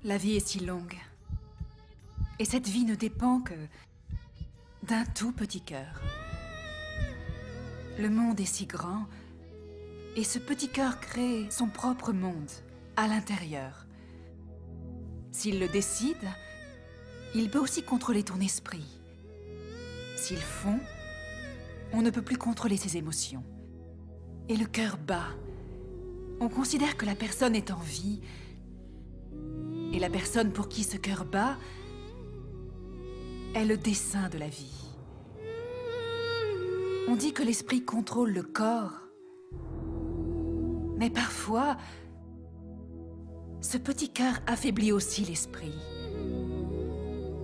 La vie est si longue. Et cette vie ne dépend que d'un tout petit cœur. Le monde est si grand, et ce petit cœur crée son propre monde, à l'intérieur. S'il le décide, il peut aussi contrôler ton esprit. S'il fond, on ne peut plus contrôler ses émotions. Et le cœur bat. On considère que la personne est en vie, et la personne pour qui ce cœur bat est le dessein de la vie. On dit que l'esprit contrôle le corps, mais parfois, ce petit cœur affaiblit aussi l'esprit.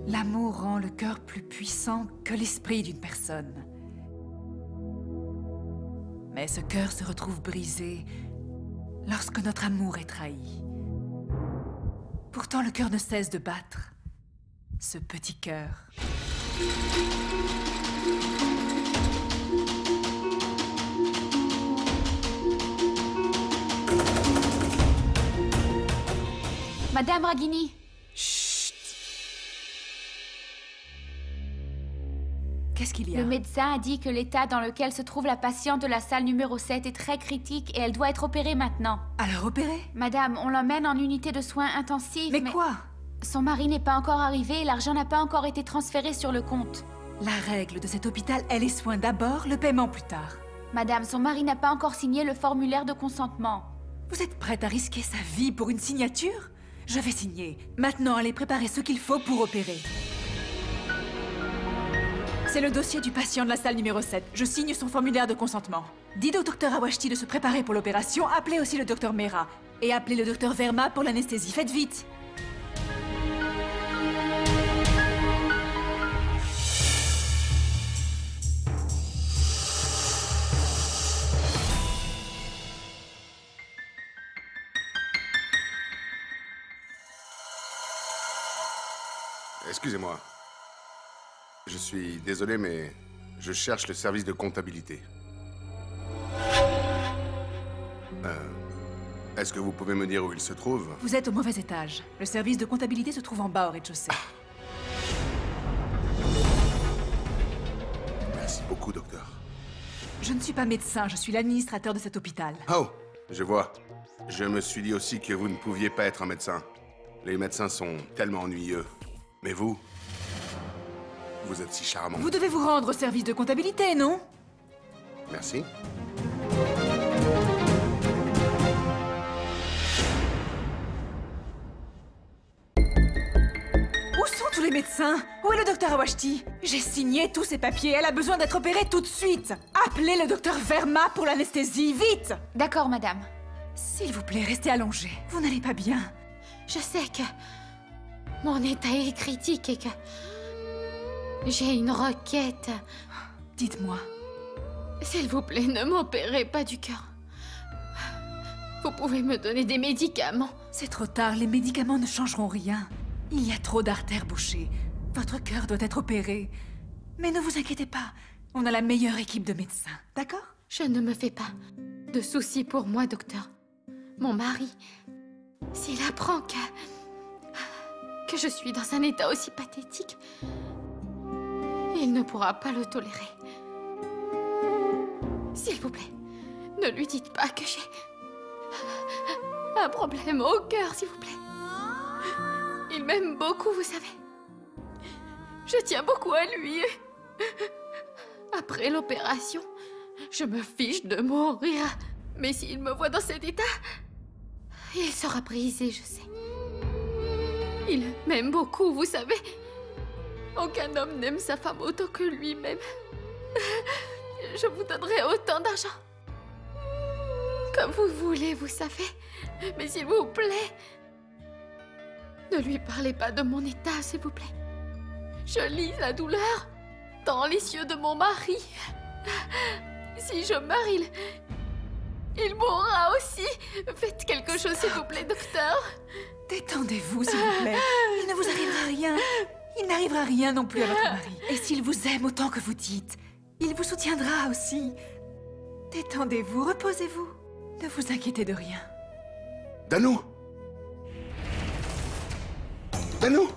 L'amour rend le cœur plus puissant que l'esprit d'une personne. Mais ce cœur se retrouve brisé lorsque notre amour est trahi. Pourtant, le cœur ne cesse de battre. Ce petit cœur. Madame Ragini. Chut! Qu'est-ce qu'il y a? Le médecin a dit que l'état dans lequel se trouve la patiente de la salle numéro 7 est très critique et elle doit être opérée maintenant. Alors opérée? Madame, on l'emmène en unité de soins intensifs, Mais quoi? Son mari n'est pas encore arrivé et l'argent n'a pas encore été transféré sur le compte. La règle de cet hôpital est les soins d'abord, le paiement plus tard. Madame, son mari n'a pas encore signé le formulaire de consentement. Vous êtes prête à risquer sa vie pour une signature? Je vais signer. Maintenant, allez préparer ce qu'il faut pour opérer. C'est le dossier du patient de la salle numéro 7. Je signe son formulaire de consentement. Dites au docteur Awashti de se préparer pour l'opération. Appelez aussi le docteur Mehra. Et appelez le docteur Verma pour l'anesthésie. Faites vite! Excusez-moi. Je suis désolé, mais je cherche le service de comptabilité. Est-ce que vous pouvez me dire où il se trouve? Vous êtes au mauvais étage. Le service de comptabilité se trouve en bas au rez-de-chaussée. Merci beaucoup, docteur. Je ne suis pas médecin, je suis l'administrateur de cet hôpital. Oh, je vois. Je me suis dit aussi que vous ne pouviez pas être un médecin. Les médecins sont tellement ennuyeux. Mais vous êtes si charmant. Vous devez vous rendre au service de comptabilité, non? Merci. Où sont tous les médecins? Où est le docteur Awashti? J'ai signé tous ces papiers, elle a besoin d'être opérée tout de suite. Appelez le docteur Verma pour l'anesthésie, vite! D'accord, madame. S'il vous plaît, restez allongé. Vous n'allez pas bien. Je sais que mon état est critique et que j'ai une requête. Dites-moi. S'il vous plaît, ne m'opérez pas du cœur. Vous pouvez me donner des médicaments. C'est trop tard, les médicaments ne changeront rien. Il y a trop d'artères bouchées. Votre cœur doit être opéré. Mais ne vous inquiétez pas, on a la meilleure équipe de médecins, d'accord? Je ne me fais pas de soucis pour moi, docteur. Mon mari, s'il apprend que je suis dans un état aussi pathétique, il ne pourra pas le tolérer. S'il vous plaît, ne lui dites pas que j'ai un problème au cœur, s'il vous plaît. Il m'aime beaucoup, vous savez. Je tiens beaucoup à lui. Après l'opération, je me fiche de mourir. Mais s'il me voit dans cet état, il sera brisé, je sais. Il m'aime beaucoup, vous savez. Aucun homme n'aime sa femme autant que lui-même. Je vous donnerai autant d'argent. Comme vous voulez, vous savez. Mais s'il vous plaît, ne lui parlez pas de mon état, s'il vous plaît. Je lis la douleur dans les yeux de mon mari. Si je meurs, il mourra aussi. Faites quelque chose, s'il vous plaît, docteur. Détendez-vous, s'il vous plaît. Il ne vous arrivera rien. Il n'arrivera rien non plus à votre mari. Et s'il vous aime autant que vous dites, il vous soutiendra aussi. Détendez-vous, reposez-vous. Ne vous inquiétez de rien. Dano! Danou!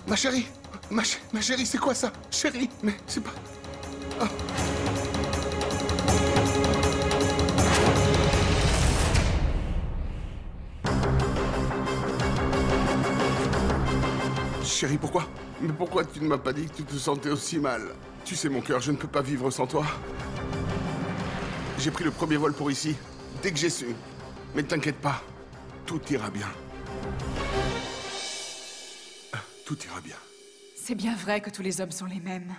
Ma chérie! Ma chérie, c'est quoi ça? Chérie, mais c'est pas... Oh. Chérie, pourquoi? Mais pourquoi tu ne m'as pas dit que tu te sentais aussi mal? Tu sais, mon cœur, je ne peux pas vivre sans toi. J'ai pris le premier vol pour ici, dès que j'ai su. Mais t'inquiète pas, tout ira bien. Tout ira bien. C'est bien vrai que tous les hommes sont les mêmes.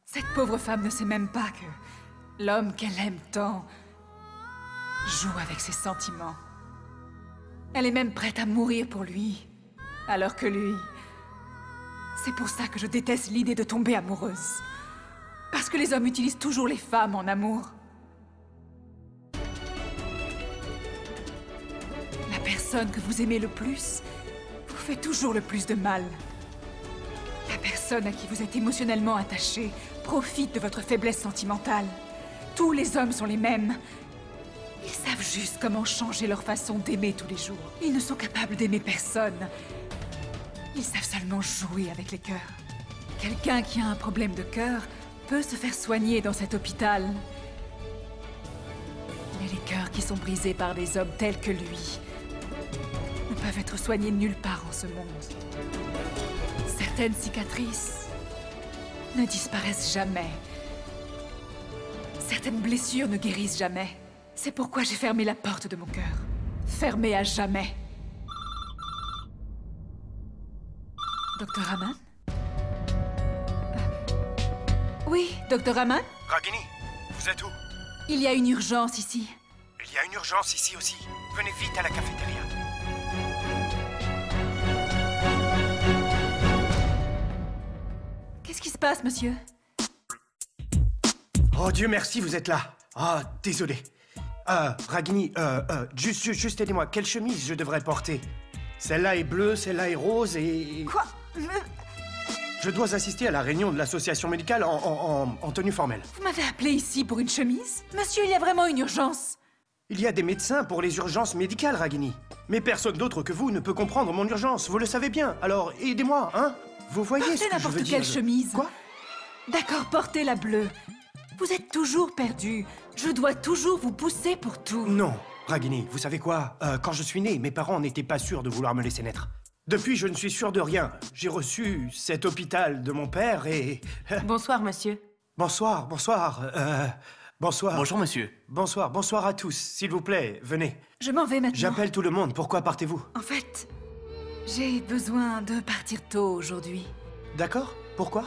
Cette pauvre femme ne sait même pas que l'homme qu'elle aime tant joue avec ses sentiments. Elle est même prête à mourir pour lui, alors que lui... C'est pour ça que je déteste l'idée de tomber amoureuse. Parce que les hommes utilisent toujours les femmes en amour. La personne que vous aimez le plus vous fait toujours le plus de mal. La personne à qui vous êtes émotionnellement attaché profite de votre faiblesse sentimentale. Tous les hommes sont les mêmes. Ils savent juste comment changer leur façon d'aimer tous les jours. Ils ne sont capables d'aimer personne. Ils savent seulement jouer avec les cœurs. Quelqu'un qui a un problème de cœur peut se faire soigner dans cet hôpital. Mais les cœurs qui sont brisés par des hommes tels que lui ne peuvent être soignés nulle part en ce monde. Certaines cicatrices ne disparaissent jamais. Certaines blessures ne guérissent jamais. C'est pourquoi j'ai fermé la porte de mon cœur. Fermée à jamais. Docteur Haman? Oui, Docteur Haman? Ragini, vous êtes où? Il y a une urgence ici. Il y a une urgence ici aussi. Venez vite à la cafétéria. Qu'est-ce qui se passe, monsieur? Oh Dieu merci, vous êtes là. Ah, désolé. Ragini, juste aidez-moi. Quelle chemise je devrais porter? Celle-là est bleue, celle-là est rose et... Quoi? Je dois assister à la réunion de l'association médicale en tenue formelle. Vous m'avez appelé ici pour une chemise? Monsieur, il y a vraiment une urgence. Il y a des médecins pour les urgences médicales, Ragini. Mais personne d'autre que vous ne peut comprendre mon urgence, vous le savez bien. Alors, aidez-moi, hein? Vous voyez ce que je veux dire? Portez n'importe quelle chemise. Quoi? D'accord, portez la bleue. Vous êtes toujours perdu. Je dois toujours vous pousser pour tout. Non, Ragini, vous savez quoi? Quand je suis né, mes parents n'étaient pas sûrs de vouloir me laisser naître. Depuis, je ne suis sûr de rien. J'ai reçu cet hôpital de mon père et... Bonsoir, monsieur. Bonsoir. Bonsoir. Bonjour, monsieur. Bonsoir à tous. S'il vous plaît, venez. Je m'en vais maintenant. J'appelle tout le monde. Pourquoi partez-vous? En fait, j'ai besoin de partir tôt aujourd'hui. D'accord? Pourquoi?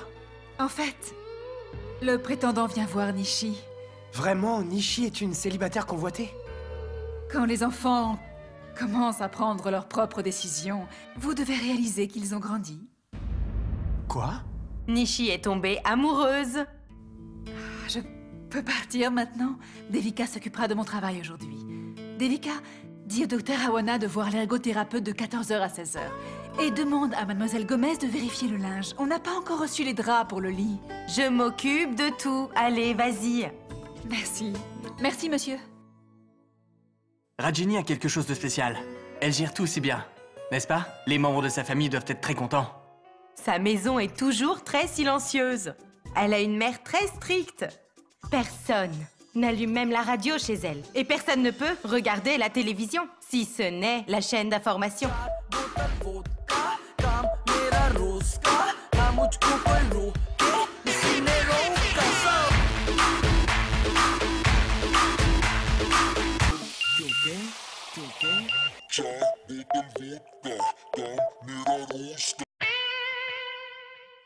En fait, le prétendant vient voir Nishi. Vraiment, Nishi est une célibataire convoitée? Quand les enfants commencent à prendre leurs propres décisions, vous devez réaliser qu'ils ont grandi. Quoi? Nishi est tombée amoureuse. Je peux partir maintenant? Devika s'occupera de mon travail aujourd'hui. Devika, dis au docteur Awana de voir l'ergothérapeute de 14h à 16h. Et demande à mademoiselle Gomez de vérifier le linge. On n'a pas encore reçu les draps pour le lit. Je m'occupe de tout. Allez, vas-y. Merci. Merci, monsieur. Ragini a quelque chose de spécial. Elle gère tout si bien. N'est-ce pas? Les membres de sa famille doivent être très contents. Sa maison est toujours très silencieuse. Elle a une mère très stricte. Personne n'allume même la radio chez elle. Et personne ne peut regarder la télévision, si ce n'est la chaîne d'information.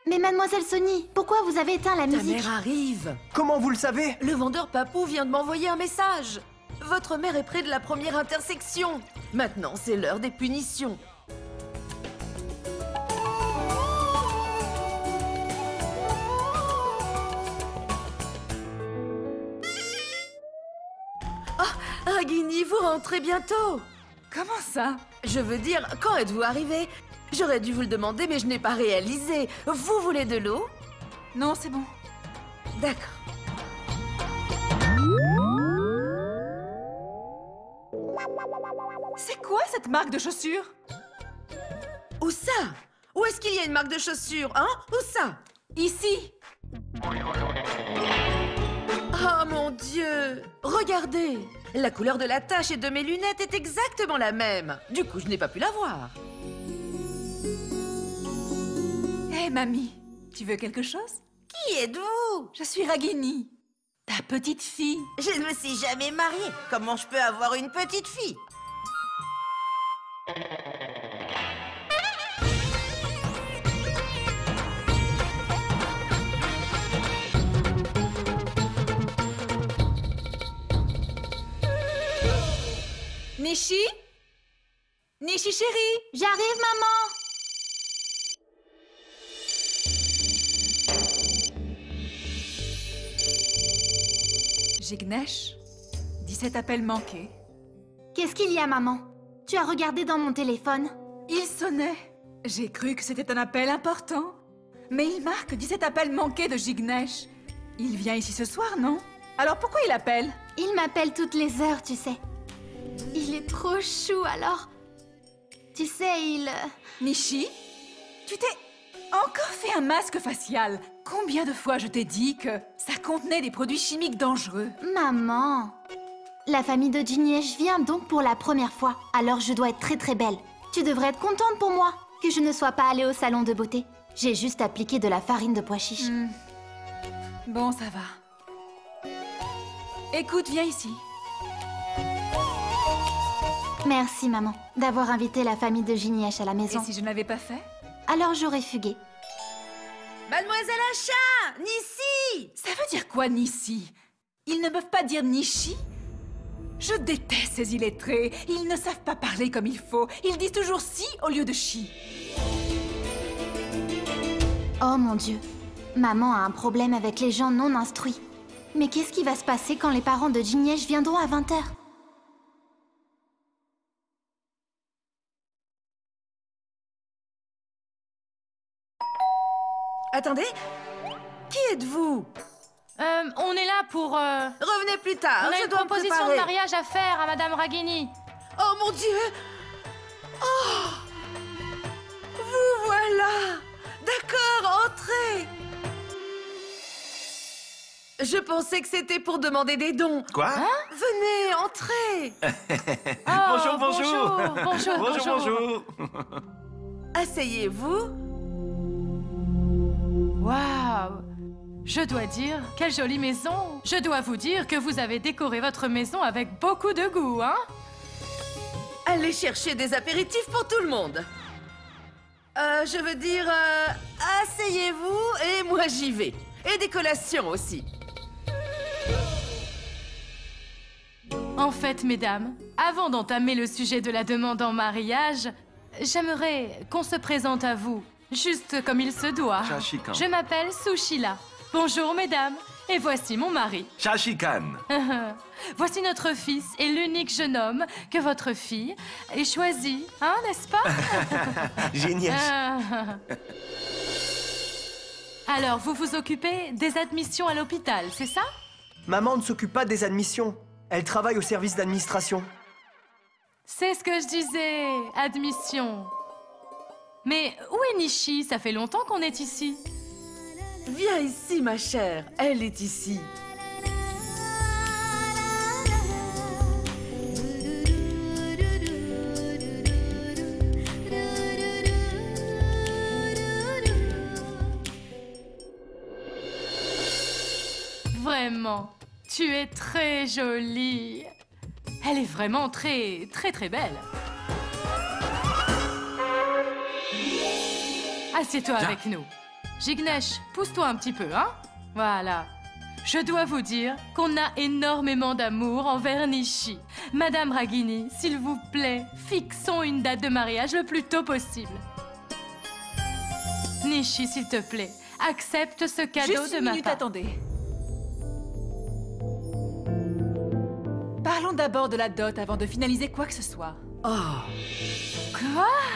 Mais mademoiselle Sony, pourquoi vous avez éteint la Ta musique? mère arrive. Comment vous le savez? Le vendeur Papou vient de m'envoyer un message. Votre mère est près de la première intersection. Maintenant, c'est l'heure des punitions. Oh, Ragini, vous rentrez bientôt. Comment ça? Je veux dire, quand êtes-vous arrivé? J'aurais dû vous le demander, mais je n'ai pas réalisé. Vous voulez de l'eau? Non, c'est bon. D'accord. C'est quoi cette marque de chaussures? Où ça? Où est-ce qu'il y a une marque de chaussures, hein? Où ça? Ici! Oh mon Dieu! Regardez! La couleur de la tache et de mes lunettes est exactement la même. Du coup, je n'ai pas pu la voir. Hé, mamie, tu veux quelque chose? Qui êtes-vous? Je suis Ragini, ta petite fille. Je ne me suis jamais mariée. Comment je peux avoir une petite fille? Nishi? Nishi chérie! J'arrive, maman! Jignesh, 17 appels manqués. Qu'est-ce qu'il y a, maman? Tu as regardé dans mon téléphone? Il sonnait. J'ai cru que c'était un appel important. Mais il marque 17 appels manqués de Jignesh. Il vient ici ce soir, non? Alors pourquoi il appelle? Il m'appelle toutes les heures, tu sais. Il est trop chou, alors... Tu sais, il... Nishi, tu t'es encore fait un masque facial. Combien de fois je t'ai dit que ça contenait des produits chimiques dangereux? Maman... La famille de Jignesh vient donc pour la première fois. Alors je dois être très très belle. Tu devrais être contente pour moi que je ne sois pas allée au salon de beauté. J'ai juste appliqué de la farine de pois chiche. Bon, ça va. Écoute, viens ici. Merci, maman, d'avoir invité la famille de Jignesh à la maison. Et si je ne l'avais pas fait? Alors j'aurais fugué. Mademoiselle Acha! Nissi! Ça veut dire quoi, Nissi? Ils ne peuvent pas dire Nishi? Je déteste ces illettrés. Ils ne savent pas parler comme il faut. Ils disent toujours si au lieu de chi. Oh mon Dieu. Maman a un problème avec les gens non instruits. Mais qu'est-ce qui va se passer quand les parents de Jignesh viendront à 20h? Attendez, qui êtes-vous? On est là pour... Revenez plus tard, On a je une dois me proposition de préparer. mariage à faire à Madame Ragini. Oh mon Dieu! Oh! Vous voilà! D'accord, entrez! Je pensais que c'était pour demander des dons. Quoi? Venez, entrez! Bonjour, bonjour. Bonjour, Bonjour, bonjour. Asseyez-vous. Waouh! Je dois dire, quelle jolie maison! Je dois vous dire que vous avez décoré votre maison avec beaucoup de goût, hein? Allez chercher des apéritifs pour tout le monde. Je veux dire, asseyez-vous et moi j'y vais. Et des collations aussi. En fait, mesdames, avant d'entamer le sujet de la demande en mariage, j'aimerais qu'on se présente à vous, juste comme il se doit. Shashikan. Je m'appelle Sushila. Bonjour, mesdames, et voici mon mari. Shashikan. Voici notre fils et l'unique jeune homme que votre fille ait choisi, hein, n'est-ce pas? Jignesh. Alors, vous vous occupez des admissions à l'hôpital, c'est ça? Maman ne s'occupe pas des admissions. Elle travaille au service d'administration. C'est ce que je disais, admission. Mais où est Nishi? Ça fait longtemps qu'on est ici. Viens ici, ma chère. Elle est ici. Vraiment, tu es très jolie. Elle est vraiment très belle. Assieds-toi avec nous. Jignesh, pousse-toi un petit peu, hein? Voilà. Je dois vous dire qu'on a énormément d'amour envers Nishi. Madame Ragini, s'il vous plaît, fixons une date de mariage le plus tôt possible. Nishi, s'il te plaît, accepte ce cadeau Juste de une ma minute, part. attendez. Parlons d'abord de la dot avant de finaliser quoi que ce soit. Oh,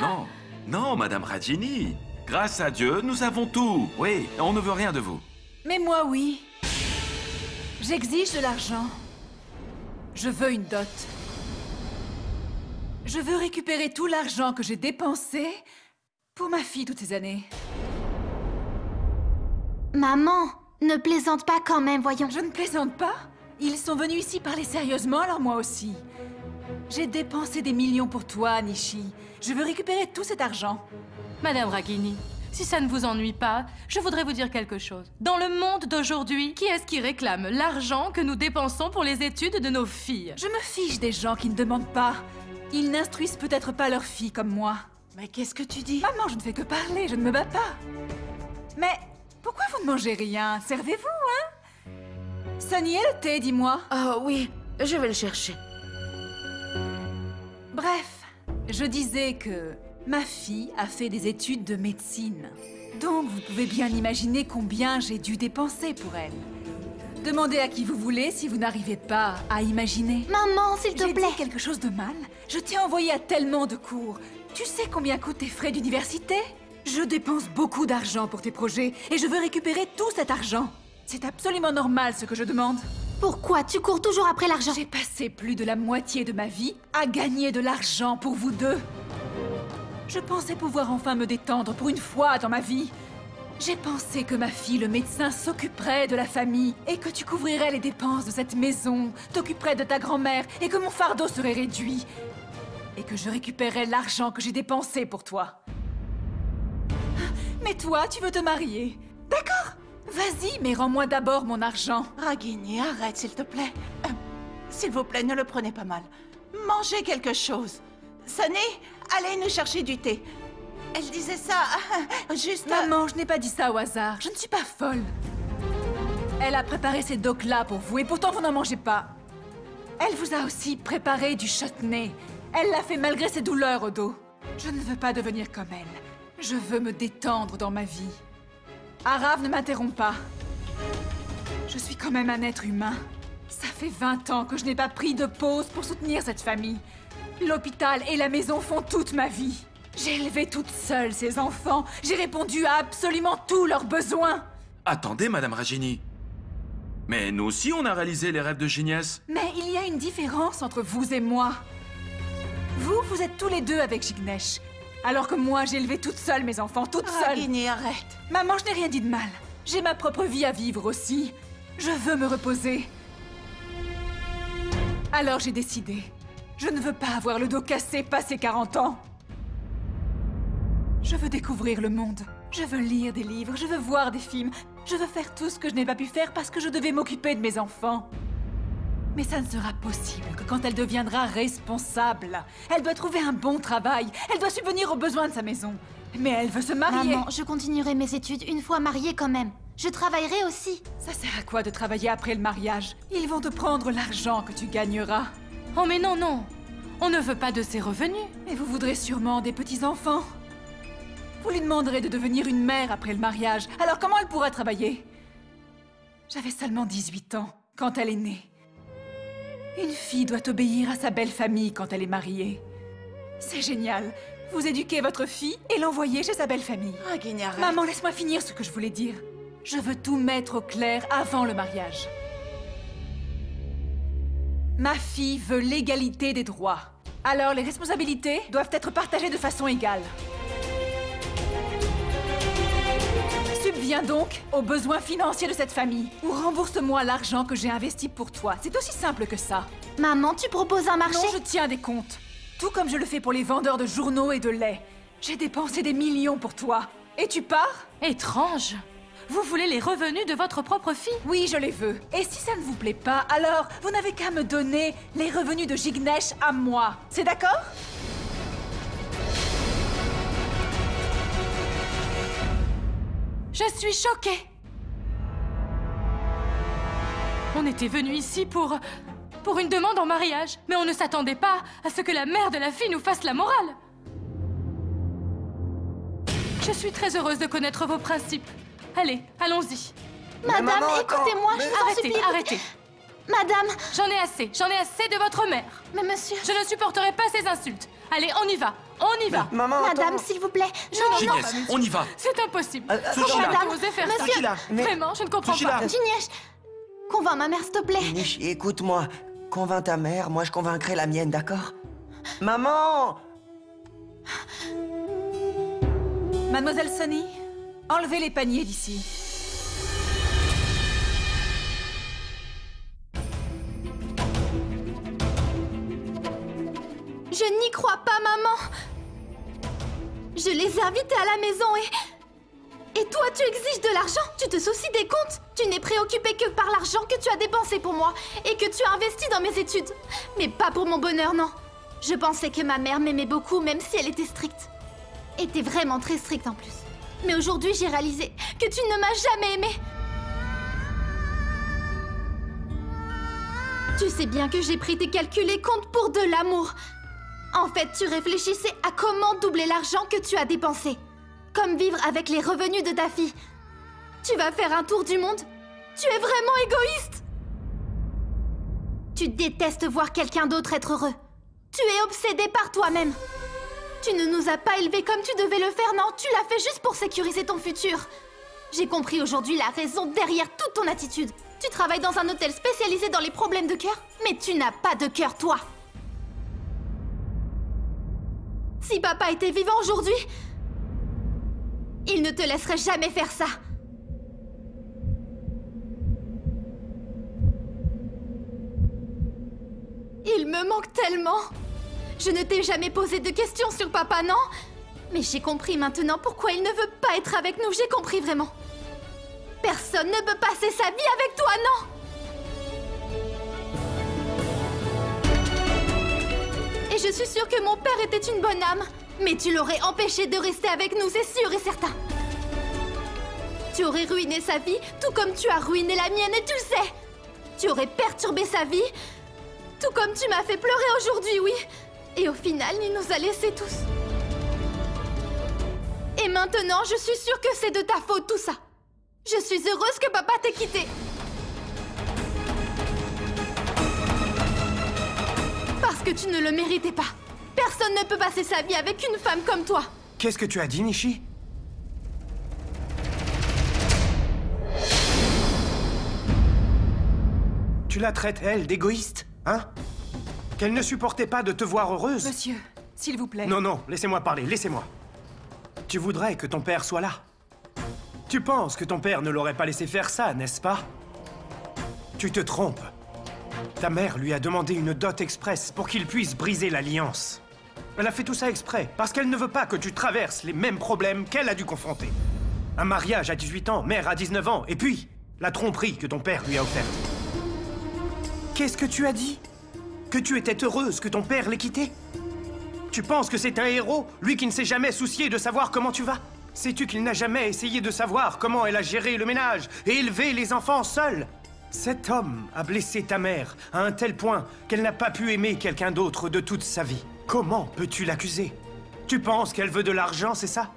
Non, non, Madame Ragini. Grâce à Dieu, nous avons tout. Oui, on ne veut rien de vous. Mais moi, oui. J'exige de l'argent. Je veux une dot. Je veux récupérer tout l'argent que j'ai dépensé Pour ma fille toutes ces années. Maman, ne plaisante pas quand même, voyons. Je ne plaisante pas. Ils sont venus ici parler sérieusement, alors moi aussi. J'ai dépensé des millions pour toi, Nishi. Je veux récupérer tout cet argent. Madame Ragini, si ça ne vous ennuie pas, je voudrais vous dire quelque chose. Dans le monde d'aujourd'hui, qui est-ce qui réclame l'argent que nous dépensons pour les études de nos filles? Je me fiche des gens qui ne demandent pas. Ils n'instruisent peut-être pas leurs filles comme moi. Mais qu'est-ce que tu dis? Maman, je ne fais que parler, je ne me bats pas. Mais pourquoi vous ne mangez rien? Servez-vous, hein? Sonny, et le thé, dis-moi. Oh oui, je vais le chercher. Bref, je disais que ma fille a fait des études de médecine. Donc vous pouvez bien imaginer combien j'ai dû dépenser pour elle. Demandez à qui vous voulez si vous n'arrivez pas à imaginer. Maman, s'il te J'ai plaît. dit quelque chose de mal? Je t'ai envoyé à tellement de cours. Tu sais combien coûtent tes frais d'université? Je dépense beaucoup d'argent pour tes projets et je veux récupérer tout cet argent. C'est absolument normal ce que je demande. Pourquoi tu cours toujours après l'argent? J'ai passé plus de la moitié de ma vie à gagner de l'argent pour vous deux. Je pensais pouvoir enfin me détendre pour une fois dans ma vie. J'ai pensé que ma fille, le médecin, s'occuperait de la famille et que tu couvrirais les dépenses de cette maison, t'occuperais de ta grand-mère et que mon fardeau serait réduit. Et que je récupérerais l'argent que j'ai dépensé pour toi. Mais toi, tu veux te marier. D'accord? Vas-y, mais rends-moi d'abord mon argent. Ragini, arrête, s'il te plaît. S'il vous plaît, ne le prenez pas mal. Mangez quelque chose. Sonny, allez nous chercher du thé. Elle disait ça, juste... Maman, je n'ai pas dit ça au hasard. Je ne suis pas folle. Elle a préparé ces docs-là pour vous et pourtant vous n'en mangez pas. Elle vous a aussi préparé du chutney. Elle l'a fait malgré ses douleurs au dos. Je ne veux pas devenir comme elle. Je veux me détendre dans ma vie. Arav, ne m'interromps pas. Je suis quand même un être humain. Ça fait 20 ans que je n'ai pas pris de pause pour soutenir cette famille. L'hôpital et la maison font toute ma vie. J'ai élevé toute seule ces enfants. J'ai répondu à absolument tous leurs besoins. Attendez, Madame Ragini. Mais nous aussi, on a réalisé les rêves de Gignes. Mais il y a une différence entre vous et moi. Vous êtes tous les deux avec Jignesh. Alors que moi, j'ai élevé toute seule mes enfants, toute seule. Ragini, arrête. Maman, je n'ai rien dit de mal. J'ai ma propre vie à vivre aussi. Je veux me reposer. Alors j'ai décidé. Je ne veux pas avoir le dos cassé passé 40 ans. Je veux découvrir le monde. Je veux lire des livres, je veux voir des films. Je veux faire tout ce que je n'ai pas pu faire parce que je devais m'occuper de mes enfants. Mais ça ne sera possible que quand elle deviendra responsable. Elle doit trouver un bon travail. Elle doit subvenir aux besoins de sa maison. Mais elle veut se marier. Maman, je continuerai mes études une fois mariée quand même. Je travaillerai aussi. Ça sert à quoi de travailler après le mariage? Ils vont te prendre l'argent que tu gagneras. Oh mais non, non. On ne veut pas de ses revenus. Et vous voudrez sûrement des petits-enfants. Vous lui demanderez de devenir une mère après le mariage. Alors comment elle pourra travailler? J'avais seulement 18 ans quand elle est née. Une fille doit obéir à sa belle famille quand elle est mariée. C'est génial. Vous éduquez votre fille et l'envoyez chez sa belle famille. Ragini, arrête. Maman, laisse-moi finir ce que je voulais dire. Je veux tout mettre au clair avant le mariage. Ma fille veut l'égalité des droits. Alors les responsabilités doivent être partagées de façon égale. Subviens donc aux besoins financiers de cette famille ou rembourse-moi l'argent que j'ai investi pour toi. C'est aussi simple que ça. Maman, tu proposes un marché? Non, je tiens des comptes. Tout comme je le fais pour les vendeurs de journaux et de lait. J'ai dépensé des millions pour toi. Et tu pars? Étrange. Vous voulez les revenus de votre propre fille? Oui, je les veux. Et si ça ne vous plaît pas, alors vous n'avez qu'à me donner les revenus de Jignesh à moi. C'est d'accord? Je suis choquée. On était venu ici pour une demande en mariage, mais on ne s'attendait pas à ce que la mère de la fille nous fasse la morale. Je suis très heureuse de connaître vos principes. Allez, allons-y. Madame, maman, attends, écoutez-moi, je vous en Arrêtez, supplie. arrêtez. Madame, J'en ai assez de votre mère. mais monsieur... Je ne supporterai pas ces insultes. Allez, on y va, on y va. Maman, Madame, attends. s'il vous plaît. Non, Gignes, non, on y va. C'est impossible. Sushila. Comment vous osez faire ça? Sushila, mais- Vraiment, je ne comprends Sushila. pas. Jignesh, convainc ma mère, s'il te plaît. Nish, écoute-moi. Convainc ta mère, moi je convaincrai la mienne, d'accord? Maman! Mademoiselle Sunny, enlevez les paniers d'ici. Je n'y crois pas, maman. Je les ai invités à la maison et toi, tu exiges de l'argent? Tu te soucies des comptes? Tu n'es préoccupée que par l'argent que tu as dépensé pour moi et que tu as investi dans mes études. Mais pas pour mon bonheur, non. Je pensais que ma mère m'aimait beaucoup, même si elle était stricte. Était vraiment très stricte en plus. Mais aujourd'hui, j'ai réalisé que tu ne m'as jamais aimée. Tu sais bien que j'ai pris tes calculs et comptes pour de l'amour. En fait, tu réfléchissais à comment doubler l'argent que tu as dépensé. Comme vivre avec les revenus de ta fille. Tu vas faire un tour du monde? Tu es vraiment égoïste! Tu détestes voir quelqu'un d'autre être heureux. Tu es obsédé par toi-même. Tu ne nous as pas élevés comme tu devais le faire, non? Tu l'as fait juste pour sécuriser ton futur. J'ai compris aujourd'hui la raison derrière toute ton attitude. Tu travailles dans un hôtel spécialisé dans les problèmes de cœur, mais tu n'as pas de cœur, toi. Si papa était vivant aujourd'hui, il ne te laisserait jamais faire ça. Il me manque tellement. Je ne t'ai jamais posé de questions sur papa, non? Mais j'ai compris maintenant pourquoi il ne veut pas être avec nous. J'ai compris vraiment. Personne ne peut passer sa vie avec toi, non? Et je suis sûre que mon père était une bonne âme. Mais tu l'aurais empêché de rester avec nous, c'est sûr et certain. Tu aurais ruiné sa vie, tout comme tu as ruiné la mienne, et tu le sais. Tu aurais perturbé sa vie, tout comme tu m'as fait pleurer aujourd'hui, oui. Et au final, il nous a laissés tous. Et maintenant, je suis sûre que c'est de ta faute, tout ça. Je suis heureuse que papa t'ait quitté. Parce que tu ne le méritais pas. Personne ne peut passer sa vie avec une femme comme toi. Qu'est-ce que tu as dit, Nishi? Tu la traites, elle, d'égoïste, hein? Qu'elle ne supportait pas de te voir heureuse? Monsieur, s'il vous plaît. Non, non, laissez-moi parler, laissez-moi. Tu voudrais que ton père soit là. Tu penses que ton père ne l'aurait pas laissé faire ça, n'est-ce pas? Tu te trompes. Ta mère lui a demandé une dot express pour qu'il puisse briser l'alliance. Elle a fait tout ça exprès, parce qu'elle ne veut pas que tu traverses les mêmes problèmes qu'elle a dû confronter. Un mariage à 18 ans, mère à 19 ans, et puis la tromperie que ton père lui a offerte. Qu'est-ce que tu as dit? Que tu étais heureuse que ton père l'ait quitté? Tu penses que c'est un héros, lui qui ne s'est jamais soucié de savoir comment tu vas? Sais-tu qu'il n'a jamais essayé de savoir comment elle a géré le ménage et élevé les enfants seule? Cet homme a blessé ta mère à un tel point qu'elle n'a pas pu aimer quelqu'un d'autre de toute sa vie. Comment peux-tu l'accuser? Tu penses qu'elle veut de l'argent, c'est ça?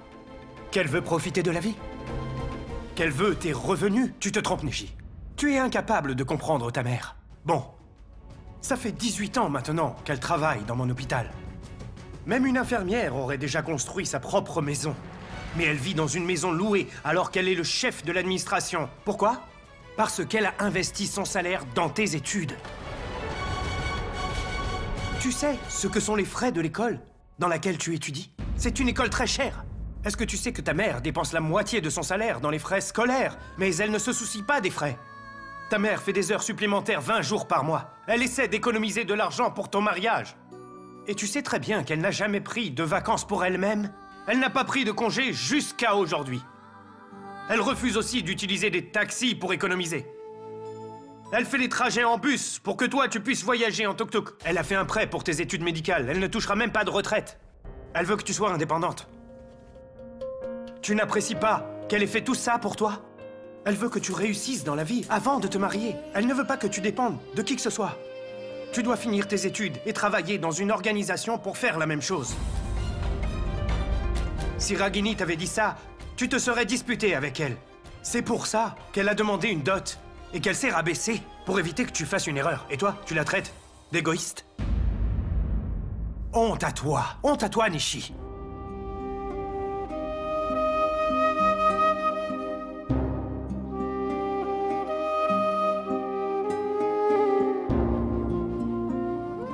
Qu'elle veut profiter de la vie? Qu'elle veut tes revenus? Tu te trompes, Nishi. Tu es incapable de comprendre ta mère. Bon, ça fait 18 ans maintenant qu'elle travaille dans mon hôpital. Même une infirmière aurait déjà construit sa propre maison. Mais elle vit dans une maison louée alors qu'elle est le chef de l'administration. Pourquoi? Parce qu'elle a investi son salaire dans tes études. Tu sais ce que sont les frais de l'école dans laquelle tu étudies? C'est une école très chère. Est-ce que tu sais que ta mère dépense la moitié de son salaire dans les frais scolaires, mais elle ne se soucie pas des frais? Ta mère fait des heures supplémentaires 20 jours par mois. Elle essaie d'économiser de l'argent pour ton mariage. Et tu sais très bien qu'elle n'a jamais pris de vacances pour elle-même. Elle n'a pas pris de congé jusqu'à aujourd'hui. Elle refuse aussi d'utiliser des taxis pour économiser. Elle fait les trajets en bus pour que toi, tu puisses voyager en tuk-tuk. Elle a fait un prêt pour tes études médicales. Elle ne touchera même pas de retraite. Elle veut que tu sois indépendante. Tu n'apprécies pas qu'elle ait fait tout ça pour toi? Elle veut que tu réussisses dans la vie avant de te marier. Elle ne veut pas que tu dépendes de qui que ce soit. Tu dois finir tes études et travailler dans une organisation pour faire la même chose. Si Ragini t'avait dit ça, tu te serais disputé avec elle. C'est pour ça qu'elle a demandé une dot et qu'elle s'est rabaissée pour éviter que tu fasses une erreur. Et toi, tu la traites d'égoïste? Honte à toi, Nishi.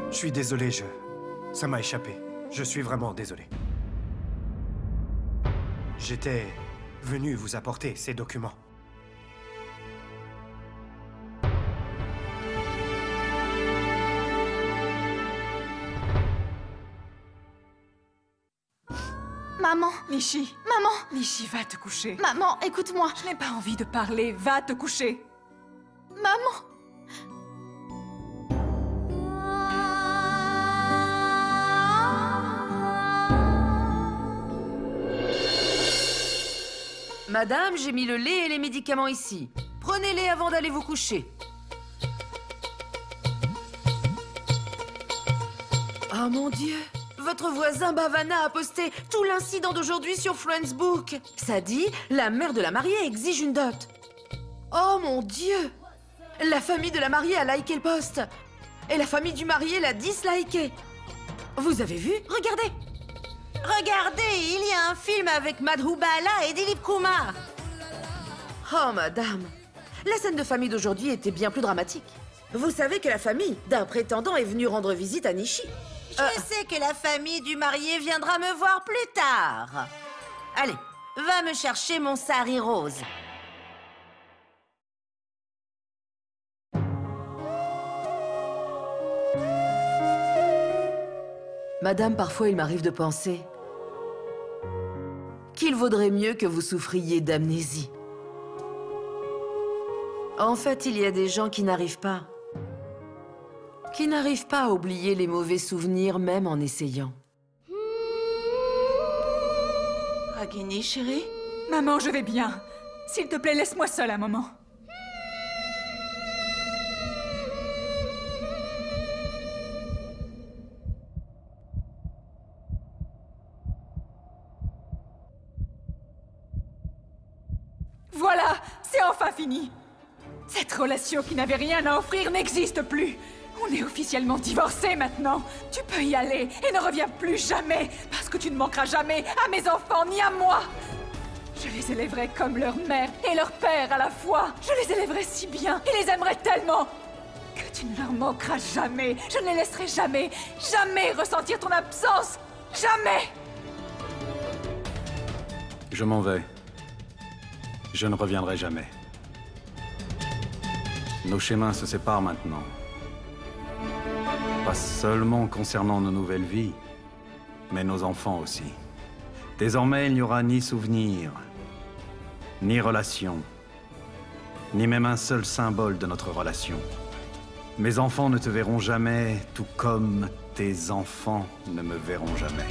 Je suis désolé, ça m'a échappé. Je suis vraiment désolé. J'étais venu vous apporter ces documents. Maman, Nishi, maman, Nishi, va te coucher. maman, écoute-moi. Je n'ai pas envie de parler, va te coucher. Maman. Madame, j'ai mis le lait et les médicaments ici. Prenez-les avant d'aller vous coucher. Oh mon Dieu! Votre voisin Bhavana a posté tout l'incident d'aujourd'hui sur Facebook. Ça dit, la mère de la mariée exige une dot. Oh mon Dieu! La famille de la mariée a liké le post. Et la famille du marié l'a disliké. Vous avez vu? Regardez! Regardez, il y a un film avec Madhubala et Dilip Kumar. Oh, madame, la scène de famille d'aujourd'hui était bien plus dramatique. Vous savez que la famille d'un prétendant est venue rendre visite à Nishi. Je sais que la famille du marié viendra me voir plus tard. Allez, va me chercher mon sari rose. Madame, parfois il m'arrive de penser qu'il vaudrait mieux que vous souffriez d'amnésie. En fait, il y a des gens qui n'arrivent pas à oublier les mauvais souvenirs, même en essayant. Ragini, chérie? Maman, je vais bien. S'il te plaît, laisse-moi seule un moment. Voilà, c'est enfin fini. Cette relation qui n'avait rien à offrir n'existe plus. On est officiellement divorcés maintenant. Tu peux y aller et ne reviens plus jamais, parce que tu ne manqueras jamais à mes enfants ni à moi. Je les élèverai comme leur mère et leur père à la fois. Je les élèverai si bien et les aimerai tellement que tu ne leur manqueras jamais. Je ne les laisserai jamais, jamais ressentir ton absence. Jamais. Je m'en vais. Je ne reviendrai jamais. Nos chemins se séparent maintenant. Pas seulement concernant nos nouvelles vies, mais nos enfants aussi. Désormais, il n'y aura ni souvenir, ni relation, ni même un seul symbole de notre relation. Mes enfants ne te verront jamais, tout comme tes enfants ne me verront jamais.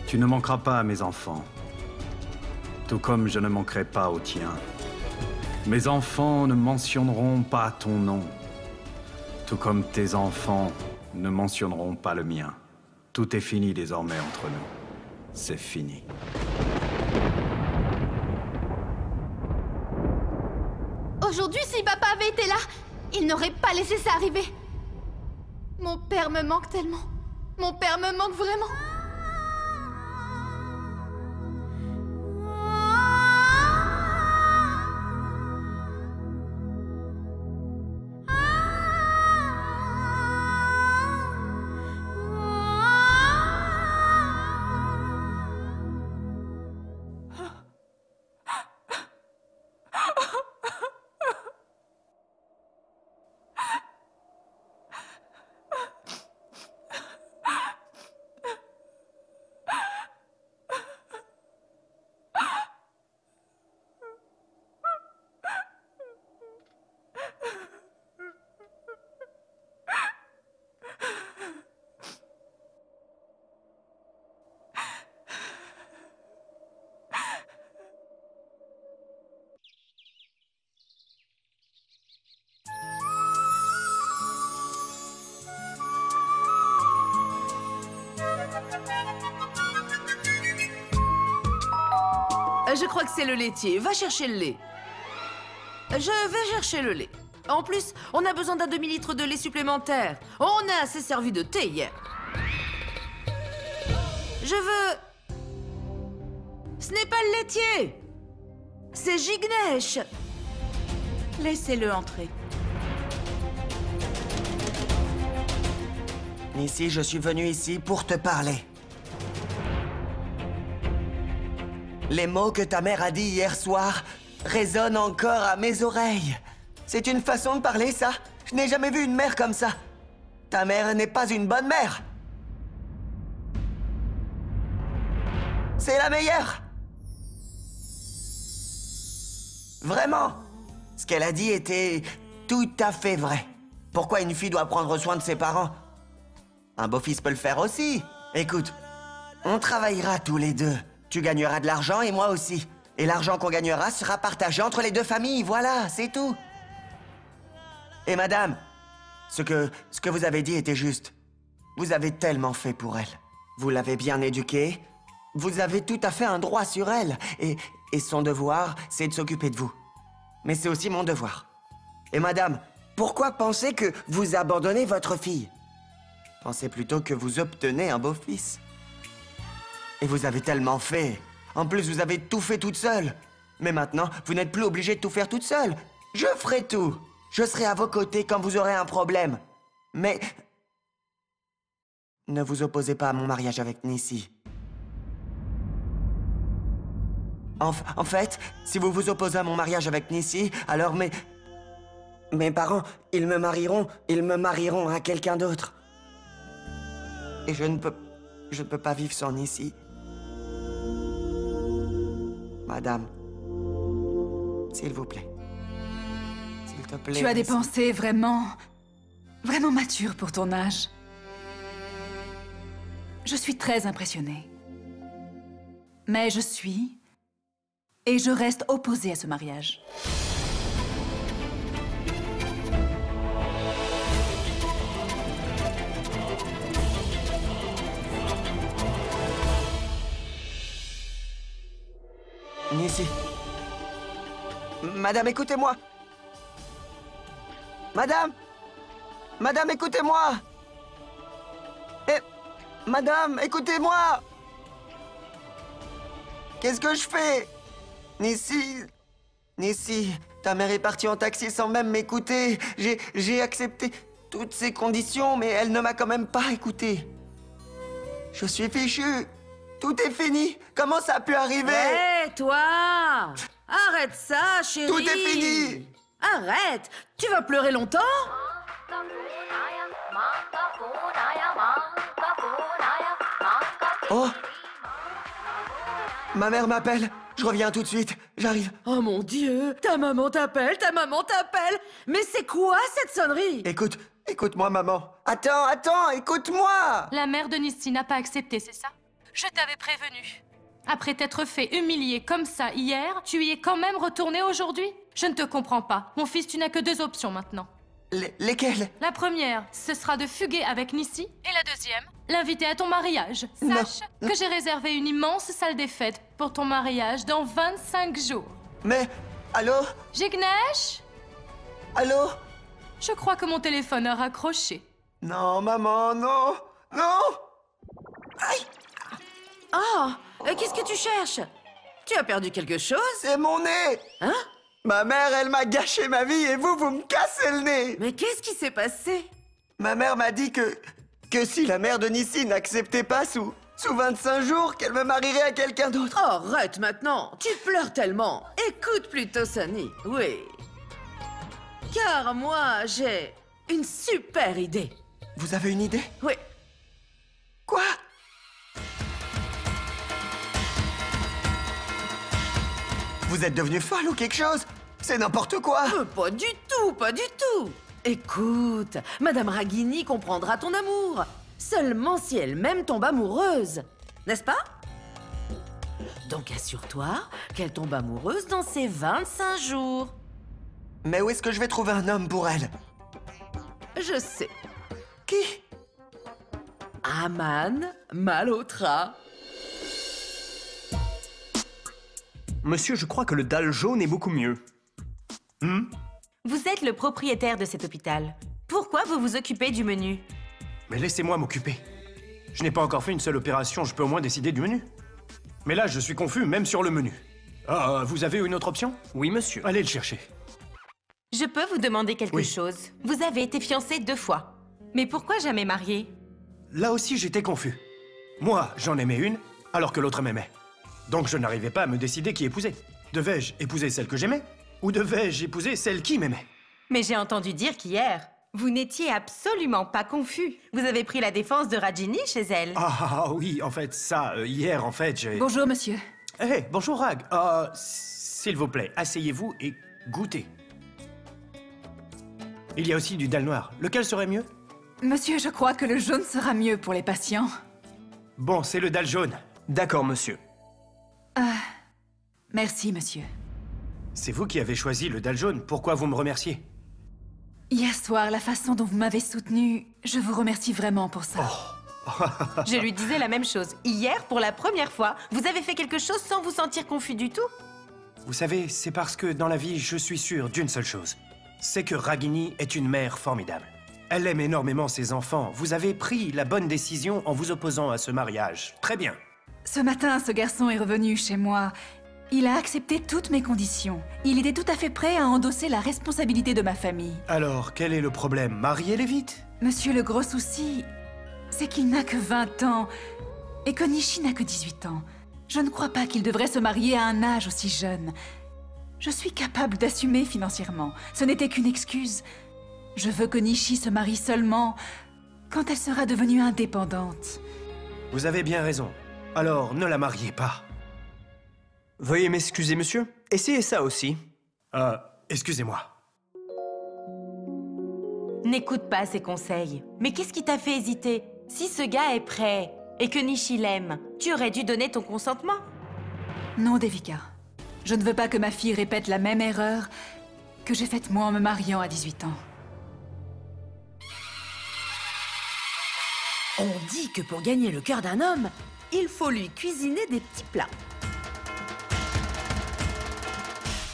Tu ne manqueras pas à mes enfants, tout comme je ne manquerai pas aux tiens. Mes enfants ne mentionneront pas ton nom, tout comme tes enfants ne mentionneront pas le mien. Tout est fini désormais entre nous. C'est fini. Aujourd'hui, si papa avait été là, il n'aurait pas laissé ça arriver. Mon père me manque tellement. Mon père me manque vraiment. Je crois que c'est le laitier. Va chercher le lait. Je vais chercher le lait. En plus, on a besoin d'un demi-litre de lait supplémentaire. On a assez servi de thé hier. Je veux... Ce n'est pas le laitier. C'est Jignesh. Laissez-le entrer. Nissi, je suis venu ici pour te parler. Les mots que ta mère a dit hier soir résonnent encore à mes oreilles. C'est une façon de parler, ça? Je n'ai jamais vu une mère comme ça. Ta mère n'est pas une bonne mère. C'est la meilleure. Vraiment. Ce qu'elle a dit était tout à fait vrai. Pourquoi une fille doit prendre soin de ses parents? Un beau-fils peut le faire aussi. Écoute, on travaillera tous les deux. Tu gagneras de l'argent et moi aussi. Et l'argent qu'on gagnera sera partagé entre les deux familles, voilà, c'est tout. Et madame, ce que vous avez dit était juste. Vous avez tellement fait pour elle. Vous l'avez bien éduquée. Vous avez tout à fait un droit sur elle. Et son devoir, c'est de s'occuper de vous. Mais c'est aussi mon devoir. Et madame, pourquoi penser que vous abandonnez votre fille? Pensez plutôt que vous obtenez un beau-fils. Et vous avez tellement fait. En plus, vous avez tout fait toute seule. Mais maintenant, vous n'êtes plus obligée de tout faire toute seule. Je ferai tout. Je serai à vos côtés quand vous aurez un problème. Mais... ne vous opposez pas à mon mariage avec Nissi. En fait, si vous vous opposez à mon mariage avec Nissi, alors mes parents, ils me marieront à quelqu'un d'autre. Et je ne peux pas vivre sans Nissi. Madame, s'il vous plaît. S'il te plaît. Tu as des Nissi. pensées vraiment matures pour ton âge. Je suis très impressionnée. Mais je suis... et je reste opposée à ce mariage. Nissi. Madame, écoutez-moi. Madame, écoutez-moi. Madame, écoutez-moi. Qu'est-ce que je fais? Nissi, ta mère est partie en taxi sans même m'écouter. J'ai accepté toutes ces conditions, mais elle ne m'a quand même pas écouté. Je suis fichu. Tout est fini. Comment ça a pu arriver? Hé, toi! Arrête ça, chérie! Tout est fini! Arrête! Tu vas pleurer longtemps? Oh! Ma mère m'appelle. Je reviens tout de suite. J'arrive. Oh mon Dieu! Ta maman t'appelle! Mais c'est quoi cette sonnerie? Écoute-moi, maman. Attends, écoute-moi! La mère de Nissi n'a pas accepté, c'est ça? Je t'avais prévenu. Après t'être fait humilier comme ça hier, tu y es quand même retourné aujourd'hui? Je ne te comprends pas. Mon fils, tu n'as que deux options maintenant. Lesquelles? La première, ce sera de fuguer avec Nissi. Et la deuxième, l'inviter à ton mariage. Sache que j'ai réservé une immense salle des fêtes pour ton mariage dans 25 jours. Mais... allô? Jignesh? Allô? Je crois que mon téléphone a raccroché. Non, maman, non! Non! Aïe! Oh! Qu'est-ce que tu cherches? Tu as perdu quelque chose? C'est mon nez! Hein? Ma mère, elle m'a gâché ma vie et vous me cassez le nez! Mais qu'est-ce qui s'est passé? Ma mère m'a dit que si la mère de Nissi n'acceptait pas sous 25 jours, qu'elle me marierait à quelqu'un d'autre. Oh, arrête maintenant! Tu pleures tellement! Écoute plutôt Sunny, oui. Car moi, j'ai une super idée. Vous avez une idée? Oui. Quoi? Vous êtes devenue folle ou quelque chose? C'est n'importe quoi! Pas du tout! Écoute, Madame Ragini comprendra ton amour. Seulement si elle-même tombe amoureuse. N'est-ce pas? Donc assure-toi qu'elle tombe amoureuse dans ces 25 jours. Mais où est-ce que je vais trouver un homme pour elle? Je sais. Qui? Aman Malhotra. Monsieur, je crois que le dalle jaune est beaucoup mieux. Vous êtes le propriétaire de cet hôpital. Pourquoi vous vous occupez du menu? Mais laissez-moi m'occuper. Je n'ai pas encore fait une seule opération, je peux au moins décider du menu. Mais là, je suis confus, même sur le menu. Ah, vous avez une autre option? Oui, monsieur. Allez le chercher. Je peux vous demander quelque chose? Vous avez été fiancé 2 fois. Mais pourquoi jamais marié? Là aussi, j'étais confus. Moi, j'en aimais une, alors que l'autre m'aimait. Donc je n'arrivais pas à me décider qui épouser. Devais-je épouser celle que j'aimais? Ou devais-je épouser celle qui m'aimait? Mais j'ai entendu dire qu'hier, vous n'étiez absolument pas confus. Vous avez pris la défense de Rajini chez elle. Ah oui, en fait, ça, hier, en fait, j'ai... Bonjour, monsieur. Hé, bonjour, Rag. S'il vous plaît, asseyez-vous et goûtez. Il y a aussi du dalle noir. Lequel serait mieux? Monsieur, je crois que le jaune sera mieux pour les patients. Bon, c'est le dalle jaune. D'accord, monsieur. Merci, monsieur. C'est vous qui avez choisi le dalle jaune. Pourquoi vous me remerciez? Hier soir, la façon dont vous m'avez soutenu, je vous remercie vraiment pour ça. Je lui disais la même chose. Hier, pour la première fois, vous avez fait quelque chose sans vous sentir confus du tout. Vous savez, c'est parce que dans la vie, je suis sûr d'une seule chose. C'est que Ragini est une mère formidable. Elle aime énormément ses enfants. Vous avez pris la bonne décision en vous opposant à ce mariage. Très bien. Ce matin, ce garçon est revenu chez moi. Il a accepté toutes mes conditions. Il était tout à fait prêt à endosser la responsabilité de ma famille. Alors, quel est le problème? Mariez-les vite. Monsieur, le gros souci, c'est qu'il n'a que 20 ans et que Nishi n'a que 18 ans. Je ne crois pas qu'il devrait se marier à un âge aussi jeune. Je suis capable d'assumer financièrement. Ce n'était qu'une excuse. Je veux que Nishi se marie seulement quand elle sera devenue indépendante. Vous avez bien raison. Alors, ne la mariez pas. Veuillez m'excuser, monsieur. Essayez ça aussi. Excusez-moi. N'écoute pas ses conseils. Mais qu'est-ce qui t'a fait hésiter? Si ce gars est prêt et que Nishi l'aime, tu aurais dû donner ton consentement. Non, Devika. Je ne veux pas que ma fille répète la même erreur que j'ai faite moi en me mariant à 18 ans. On dit que pour gagner le cœur d'un homme, il faut lui cuisiner des petits plats.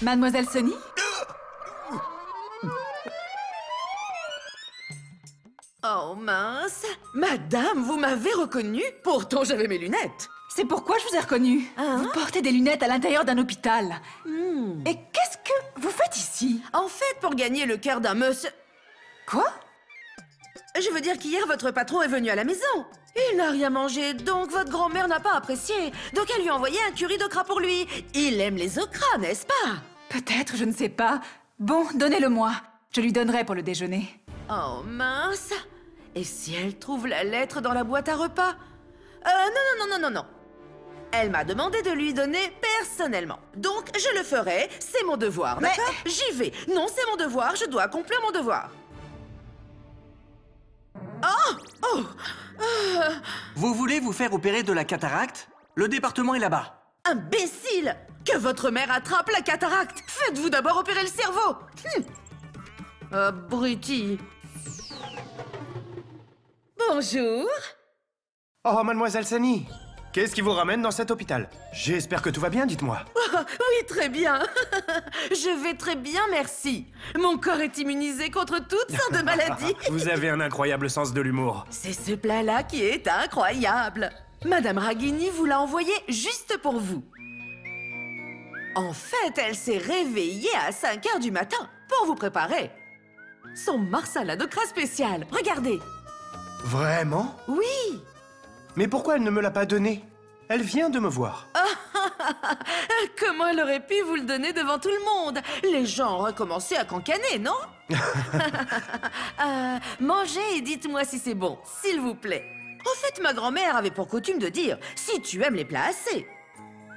Mademoiselle Sonny? Oh mince! Madame, vous m'avez reconnue? Pourtant j'avais mes lunettes. C'est pourquoi je vous ai reconnue. Vous portez des lunettes à l'intérieur d'un hôpital. Et qu'est-ce que vous faites ici? En fait, pour gagner le cœur d'un monsieur... Quoi? Je veux dire qu'hier, votre patron est venu à la maison. Il n'a rien mangé, donc votre grand-mère n'a pas apprécié. Donc elle lui a envoyé un curry d'okra pour lui. Il aime les okras, n'est-ce pas? Peut-être, je ne sais pas. Bon, donnez-le-moi. Je lui donnerai pour le déjeuner. Oh mince! Et si elle trouve la lettre dans la boîte à repas? Non. Elle m'a demandé de lui donner personnellement. Donc, je le ferai, c'est mon devoir, d'accord? J'y vais. Non, c'est mon devoir, je dois accomplir mon devoir. Vous voulez vous faire opérer de la cataracte? Le département est là-bas. Imbécile! Que votre mère attrape la cataracte! Faites-vous d'abord opérer le cerveau! Abruti! Bonjour! Oh, mademoiselle Sonny, qu'est-ce qui vous ramène dans cet hôpital? J'espère que tout va bien, dites-moi. Oui, très bien. Je vais très bien, merci. Mon corps est immunisé contre toutes sortes de maladies. Vous avez un incroyable sens de l'humour. C'est ce plat-là qui est incroyable. Madame Ragini vous l'a envoyé juste pour vous. En fait, elle s'est réveillée à 5 h du matin pour vous préparer son marsala d'okra spécial. Regardez. Vraiment? Oui. Mais pourquoi elle ne me l'a pas donné? Elle vient de me voir. Comment elle aurait pu vous le donner devant tout le monde? Les gens auraient commencé à cancaner, non? Mangez et dites-moi si c'est bon, s'il vous plaît. En fait, ma grand-mère avait pour coutume de dire « Si tu aimes les plats assez,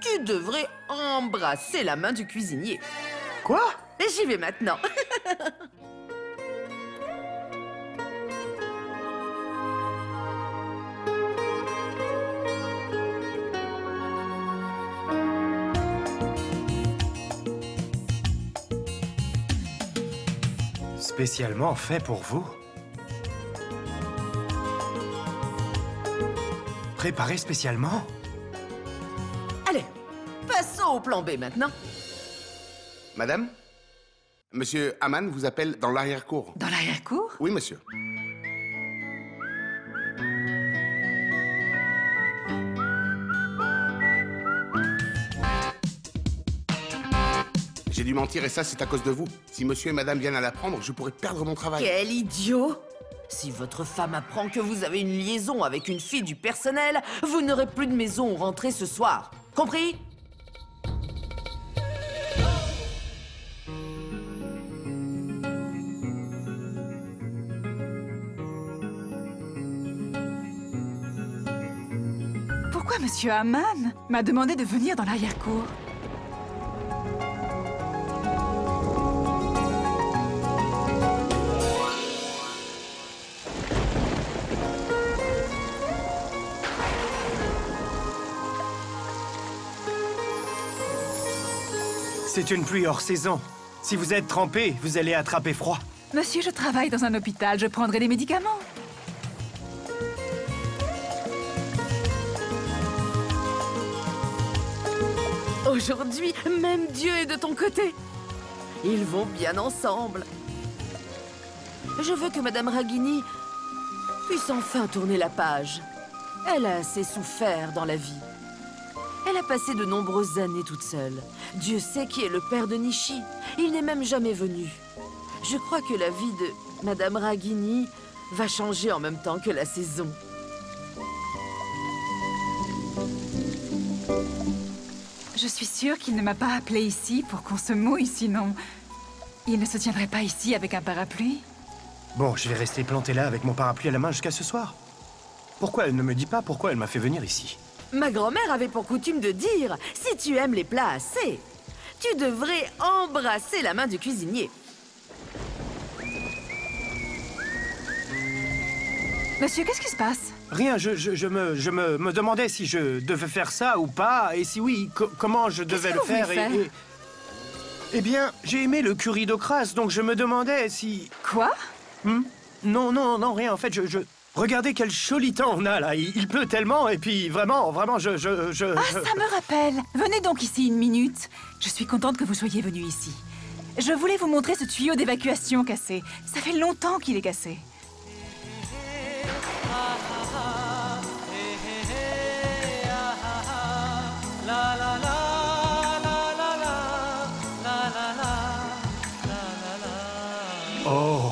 tu devrais embrasser la main du cuisinier. » Quoi? Et j'y vais maintenant. Spécialement fait pour vous. Préparé spécialement. Allez, passons au plan B maintenant. Madame? Monsieur Haman vous appelle dans l'arrière-cour. Dans l'arrière-cour? Oui, monsieur. J'ai dû mentir et ça, c'est à cause de vous. Si monsieur et madame viennent à l'apprendre, je pourrais perdre mon travail. Quel idiot! Si votre femme apprend que vous avez une liaison avec une fille du personnel, vous n'aurez plus de maison où rentrer ce soir. Compris? Pourquoi Monsieur Haman m'a demandé de venir dans l'arrière-cour? C'est une pluie hors saison. Si vous êtes trempé, vous allez attraper froid. Monsieur, je travaille dans un hôpital, je prendrai des médicaments. Aujourd'hui, même Dieu est de ton côté. Ils vont bien ensemble. Je veux que Madame Ragini puisse enfin tourner la page. Elle a assez souffert dans la vie. Elle a passé de nombreuses années toute seule. Dieu sait qui est le père de Nishi. Il n'est même jamais venu. Je crois que la vie de Madame Ragini va changer en même temps que la saison. Je suis sûre qu'il ne m'a pas appelé ici pour qu'on se mouille, sinon... il ne se tiendrait pas ici avec un parapluie. Bon, je vais rester planté là avec mon parapluie à la main jusqu'à ce soir. Pourquoi elle ne me dit pas pourquoi elle m'a fait venir ici? Ma grand-mère avait pour coutume de dire, si tu aimes les plats assez, tu devrais embrasser la main du cuisinier. Monsieur, qu'est-ce qui se passe? Rien, je me demandais si je devais faire ça ou pas, et si oui, comment je devais le faire, Eh bien, j'ai aimé le curry d'Okras, donc je me demandais si... Quoi? Non, rien, en fait, Regardez quel joli temps on a, là. Il pleut tellement, et puis vraiment, Ah, ça me rappelle. Venez donc ici une minute. Je suis contente que vous soyez venu ici. Je voulais vous montrer ce tuyau d'évacuation cassé. Ça fait longtemps qu'il est cassé. Oh!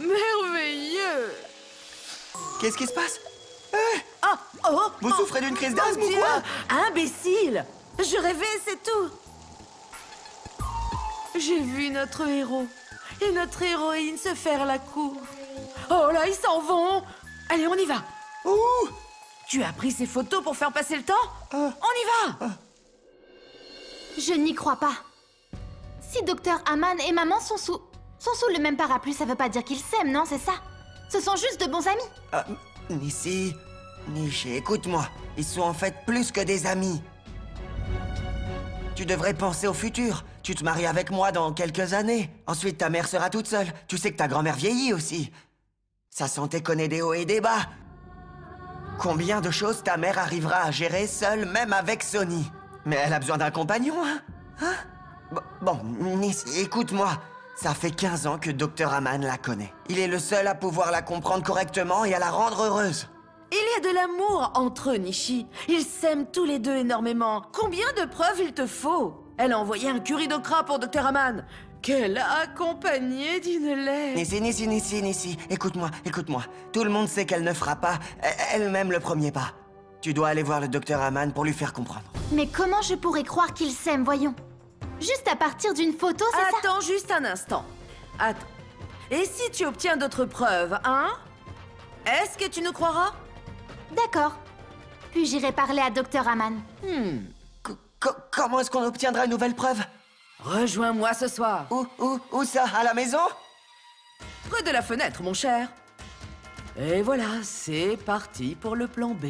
Merveilleux! Qu'est-ce qui se passe? Vous souffrez d'une crise d'asthme ou quoi? Imbécile! Je rêvais, c'est tout! J'ai vu notre héros et notre héroïne se faire la cour. Oh là, ils s'en vont! Allez, on y va! Ouh! Tu as pris ces photos pour faire passer le temps? On y va! Je n'y crois pas. Si Docteur Haman et Maman sont sous le même parapluie, ça veut pas dire qu'ils s'aiment, non, c'est ça? Ce sont juste de bons amis. Nishi, écoute-moi. Ils sont en fait plus que des amis. Tu devrais penser au futur. Tu te maries avec moi dans quelques années. Ensuite, ta mère sera toute seule. Tu sais que ta grand-mère vieillit aussi. Sa santé connaît des hauts et des bas. Combien de choses ta mère arrivera à gérer seule, même avec Sony? Mais elle a besoin d'un compagnon, hein? Bon, Nishi, écoute-moi. Ça fait 15 ans que Dr. Haman la connaît. Il est le seul à pouvoir la comprendre correctement et à la rendre heureuse. Il y a de l'amour entre eux, Nishi. Ils s'aiment tous les deux énormément. Combien de preuves il te faut? Elle a envoyé un curry d'okra pour Dr. Haman, qu'elle a accompagné d'une lettre. Nishi, écoute-moi. Tout le monde sait qu'elle ne fera pas elle-même le premier pas. Tu dois aller voir le Dr. Haman pour lui faire comprendre. Mais comment je pourrais croire qu'ils s'aiment, voyons? Juste à partir d'une photo, c'est ça? Attends juste un instant. Attends. Et si tu obtiens d'autres preuves, hein? Est-ce que tu nous croiras? D'accord. Puis j'irai parler à Dr. Haman. Comment est-ce qu'on obtiendra une nouvelle preuve? Rejoins-moi ce soir. Où ça? À la maison? Près de la fenêtre, mon cher. Et voilà, c'est parti pour le plan B.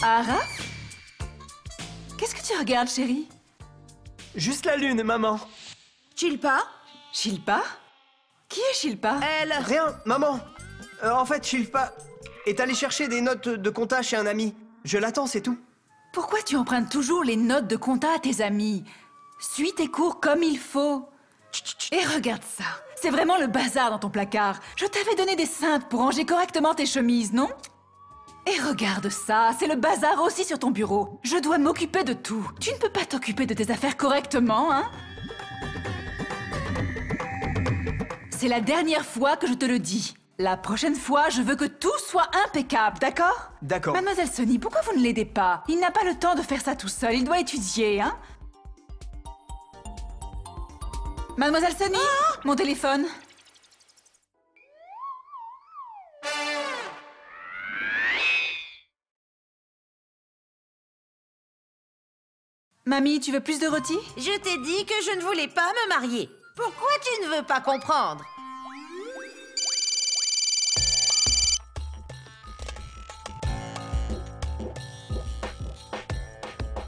Araf? Qu'est-ce que tu regardes, chérie? Juste la lune, maman. Shilpa? Shilpa? Qui est Shilpa? Elle... Rien, maman. En fait, Shilpa est allée chercher des notes de compta chez un ami. Je l'attends, c'est tout. Pourquoi tu empruntes toujours les notes de compta à tes amis? Suis tes cours comme il faut. Et regarde ça. C'est vraiment le bazar dans ton placard. Je t'avais donné des cintres pour ranger correctement tes chemises, non? Et regarde ça, c'est le bazar aussi sur ton bureau. Je dois m'occuper de tout. Tu ne peux pas t'occuper de tes affaires correctement, hein? C'est la dernière fois que je te le dis. La prochaine fois, je veux que tout soit impeccable, d'accord? D'accord. Mademoiselle Sonny, pourquoi vous ne l'aidez pas? Il n'a pas le temps de faire ça tout seul, il doit étudier, hein? Mademoiselle Sonny, mon téléphone. Mamie, tu veux plus de rôti? Je t'ai dit que je ne voulais pas me marier. Pourquoi tu ne veux pas comprendre?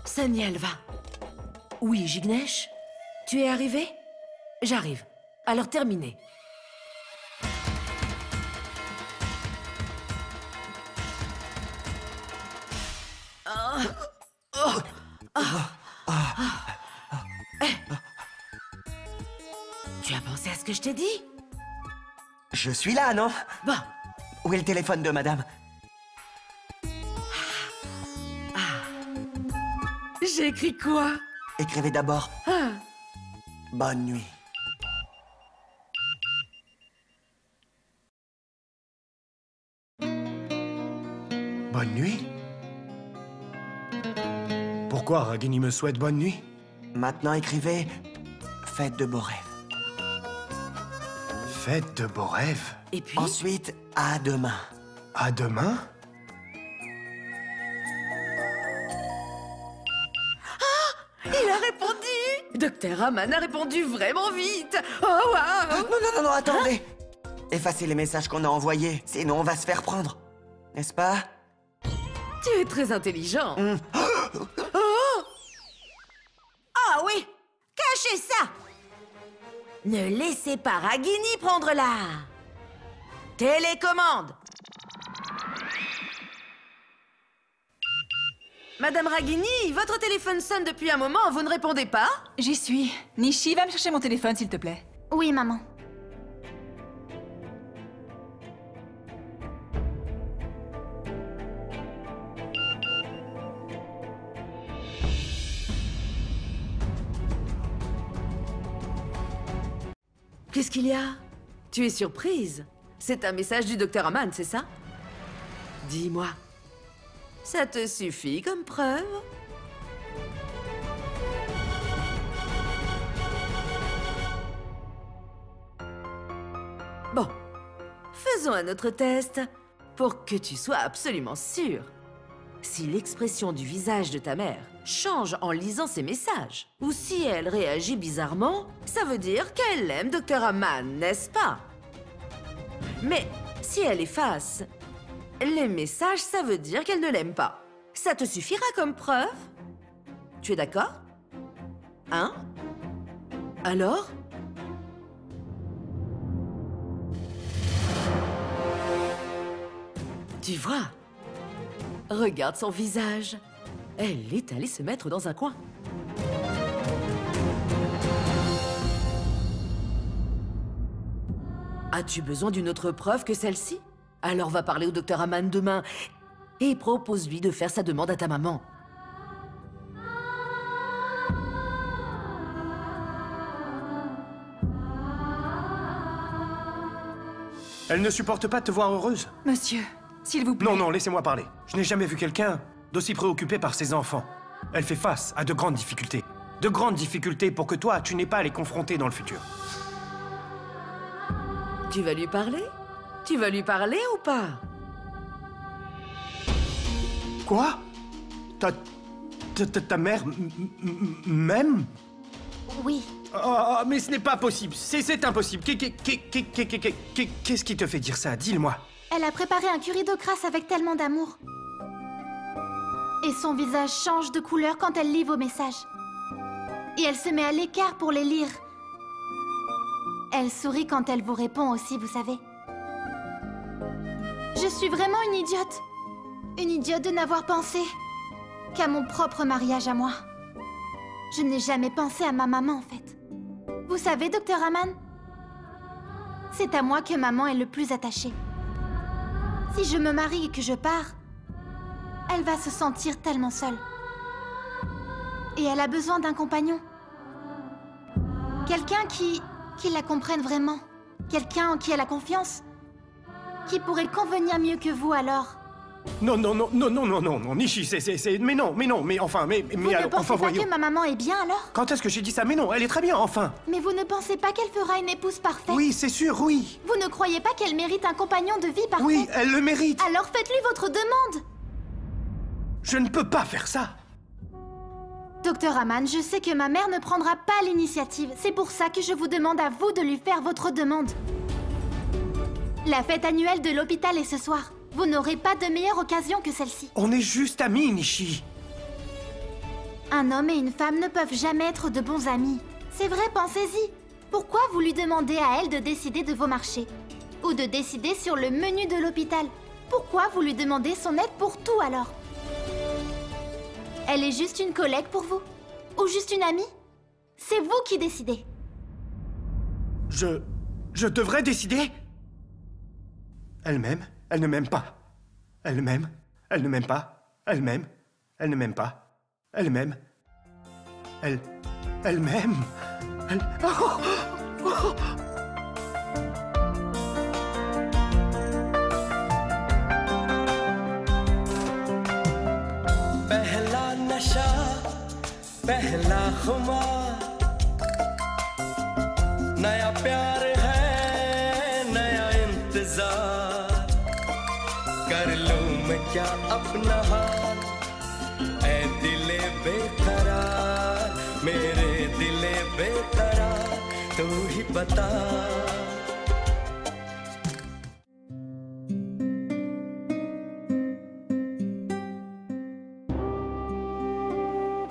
Sunny, elle va. Oui, Jignesh? Tu es arrivé? J'arrive. Alors terminé. Tu as pensé à ce que je t'ai dit? Je suis là, non? Bon. Où est le téléphone de madame? J'ai écrit quoi? Écrivez d'abord. Bonne nuit. Bonne nuit? Pourquoi Ragini me souhaite bonne nuit? Maintenant, écrivez faites de beaux rêves. Faites de beaux rêves? Et puis? Ensuite, à demain. À demain? Il a répondu! Docteur Haman a répondu vraiment vite! Oh, waouh! Non, attendez! Effacez les messages qu'on a envoyés, sinon on va se faire prendre. N'est-ce pas? Tu es très intelligent. Ah oui! Cachez ça! Ne laissez pas Ragini prendre la... télécommande! Madame Ragini, votre téléphone sonne depuis un moment, vous ne répondez pas? J'y suis. Nishi, va me chercher mon téléphone, s'il te plaît. Oui, maman. Qu'est-ce qu'il y a? Tu es surprise? C'est un message du docteur Haman, c'est ça? Dis-moi. Ça te suffit comme preuve? Bon, faisons un autre test pour que tu sois absolument sûr. Si l'expression du visage de ta mère change en lisant ses messages, ou si elle réagit bizarrement, ça veut dire qu'elle aime Dr. Haman, n'est-ce pas? Mais si elle efface les messages, ça veut dire qu'elle ne l'aime pas. Ça te suffira comme preuve? Tu es d'accord? Hein? Alors? Tu vois? Regarde son visage. Elle est allée se mettre dans un coin. As-tu besoin d'une autre preuve que celle-ci? Alors va parler au docteur Haman demain et propose-lui de faire sa demande à ta maman. Elle ne supporte pas de te voir heureuse. Monsieur, s'il vous plaît. Non, laissez-moi parler. Je n'ai jamais vu quelqu'un d'aussi préoccupé par ses enfants. Elle fait face à de grandes difficultés. De grandes difficultés pour que toi, tu n'aies pas à les confronter dans le futur. Tu vas lui parler? Tu vas lui parler ou pas? Quoi? Ta mère m'aime? Oui. Oh, mais ce n'est pas possible. C'est impossible. Qu'est-ce qui te fait dire ça? Dis-le-moi. Elle a préparé un curry d'eau grasse avec tellement d'amour. Et son visage change de couleur quand elle lit vos messages. Et elle se met à l'écart pour les lire. Elle sourit quand elle vous répond aussi, vous savez. Je suis vraiment une idiote. Une idiote de n'avoir pensé qu'à mon propre mariage à moi. Je n'ai jamais pensé à ma maman, en fait. Vous savez, docteur Haman, c'est à moi que maman est le plus attachée. Si je me marie et que je pars, Elle va se sentir tellement seule. Et elle a besoin d'un compagnon. Quelqu'un qui la comprenne vraiment. Quelqu'un en qui elle a confiance. Qui pourrait convenir mieux que vous alors. Non, Nishi, mais non, enfin, mais Vous ne alors, pensez enfin, pas voyons. que ma maman est bien alors? Quand est-ce que j'ai dit ça? Mais non, elle est très bien, enfin. Mais vous ne pensez pas qu'elle fera une épouse parfaite? Oui, c'est sûr, oui. Vous ne croyez pas qu'elle mérite un compagnon de vie parfait? Oui, elle le mérite. Alors faites-lui votre demande. Je ne peux pas faire ça. Docteur Hamann, je sais que ma mère ne prendra pas l'initiative. C'est pour ça que je vous demande à vous de lui faire votre demande. La fête annuelle de l'hôpital est ce soir. Vous n'aurez pas de meilleure occasion que celle-ci. On est juste amis, Nishi. Un homme et une femme ne peuvent jamais être de bons amis. C'est vrai, pensez-y. Pourquoi vous lui demandez à elle de décider de vos marchés? Ou de décider sur le menu de l'hôpital? Pourquoi vous lui demandez son aide pour tout alors? Elle est juste une collègue pour vous? Ou juste une amie? C'est vous qui décidez. Je devrais décider? Elle m'aime, elle ne m'aime pas. Elle m'aime, elle ne m'aime pas. Elle m'aime, elle ne m'aime pas. Elle m'aime. Elle m'aime. Elle... Oh, oh. पहला नशा पहला खुमार नया प्यार है नया इंतजार कर लूं मैं क्या अपना हाल ऐ दिले बेकरार मेरे दिले बेकरार तू ही बता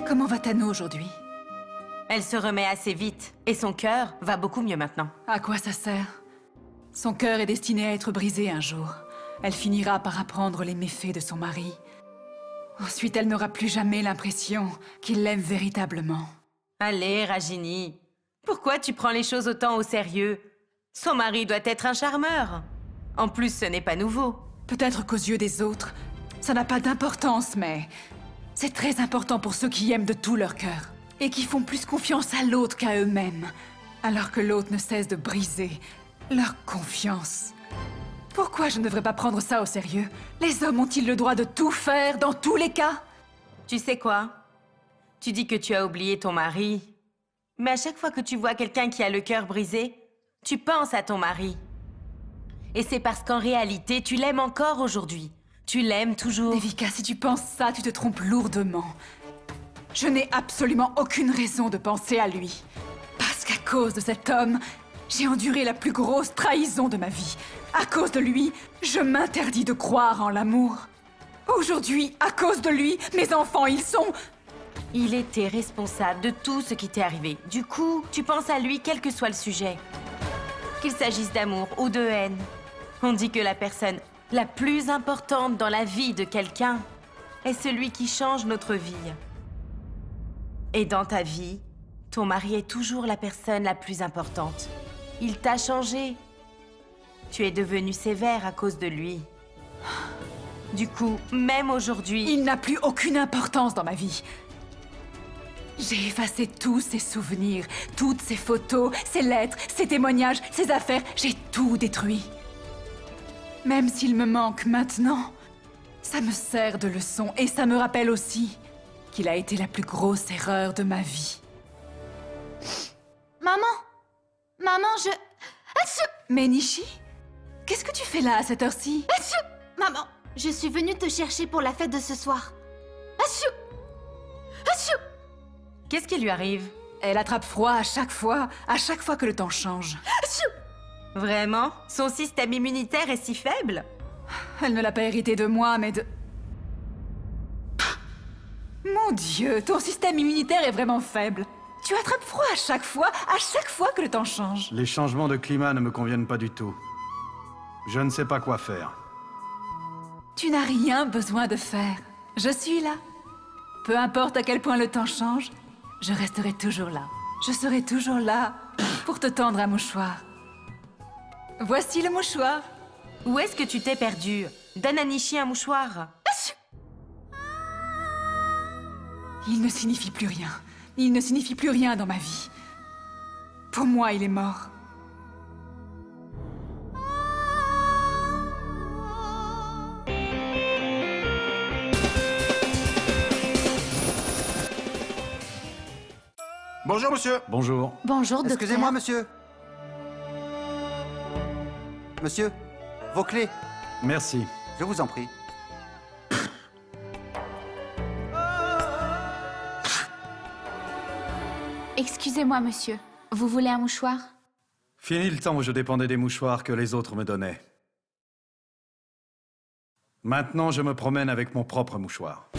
Comment va Tano aujourd'hui? Elle se remet assez vite, et son cœur va beaucoup mieux maintenant. À quoi ça sert? Son cœur est destiné à être brisé un jour. Elle finira par apprendre les méfaits de son mari. Ensuite, elle n'aura plus jamais l'impression qu'il l'aime véritablement. Allez, Rajini, pourquoi tu prends les choses autant au sérieux? Son mari doit être un charmeur. En plus, ce n'est pas nouveau. Peut-être qu'aux yeux des autres, ça n'a pas d'importance, mais c'est très important pour ceux qui aiment de tout leur cœur et qui font plus confiance à l'autre qu'à eux-mêmes, alors que l'autre ne cesse de briser leur confiance. Pourquoi je ne devrais pas prendre ça au sérieux? Les hommes ont-ils le droit de tout faire dans tous les cas? Tu sais quoi? Tu dis que tu as oublié ton mari. Mais à chaque fois que tu vois quelqu'un qui a le cœur brisé, tu penses à ton mari. Et c'est parce qu'en réalité, tu l'aimes encore aujourd'hui. Tu l'aimes toujours. Devika, si tu penses ça, tu te trompes lourdement. Je n'ai absolument aucune raison de penser à lui. Parce qu'à cause de cet homme, j'ai enduré la plus grosse trahison de ma vie. À cause de lui, je m'interdis de croire en l'amour. Aujourd'hui, à cause de lui, mes enfants, ils sont... Il était responsable de tout ce qui t'est arrivé. Du coup, tu penses à lui quel que soit le sujet. Qu'il s'agisse d'amour ou de haine. On dit que la personne la plus importante dans la vie de quelqu'un est celui qui change notre vie. Et dans ta vie, ton mari est toujours la personne la plus importante. Il t'a changé. Tu es devenu sévère à cause de lui. Du coup, même aujourd'hui... Il n'a plus aucune importance dans ma vie. J'ai effacé tous ses souvenirs, toutes ses photos, ses lettres, ses témoignages, ses affaires. J'ai tout détruit. Même s'il me manque maintenant, ça me sert de leçon et ça me rappelle aussi qu'il a été la plus grosse erreur de ma vie. Maman! Maman, je... Mais Nishi, qu'est-ce que tu fais là à cette heure-ci? Maman, je suis venue te chercher pour la fête de ce soir. Qu'est-ce qui lui arrive? Elle attrape froid à chaque fois que le temps change. Vraiment? Son système immunitaire est si faible? Elle ne l'a pas hérité de moi, mais de... Mon Dieu, ton système immunitaire est vraiment faible. Tu attrapes froid à chaque fois que le temps change. Les changements de climat ne me conviennent pas du tout. Je ne sais pas quoi faire. Tu n'as rien besoin de faire. Je suis là. Peu importe à quel point le temps change, je resterai toujours là. Je serai toujours là pour te tendre un mouchoir. Voici le mouchoir. Où est-ce que tu t'es perdu? Donne à Nishi un mouchoir. Il ne signifie plus rien. Il ne signifie plus rien dans ma vie. Pour moi, il est mort. Bonjour, monsieur. Bonjour. Bonjour, docteur. Excusez-moi, monsieur. Monsieur, vos clés. Merci. Je vous en prie. Excusez-moi, monsieur. Vous voulez un mouchoir? Fini le temps où je dépendais des mouchoirs que les autres me donnaient. Maintenant, je me promène avec mon propre mouchoir.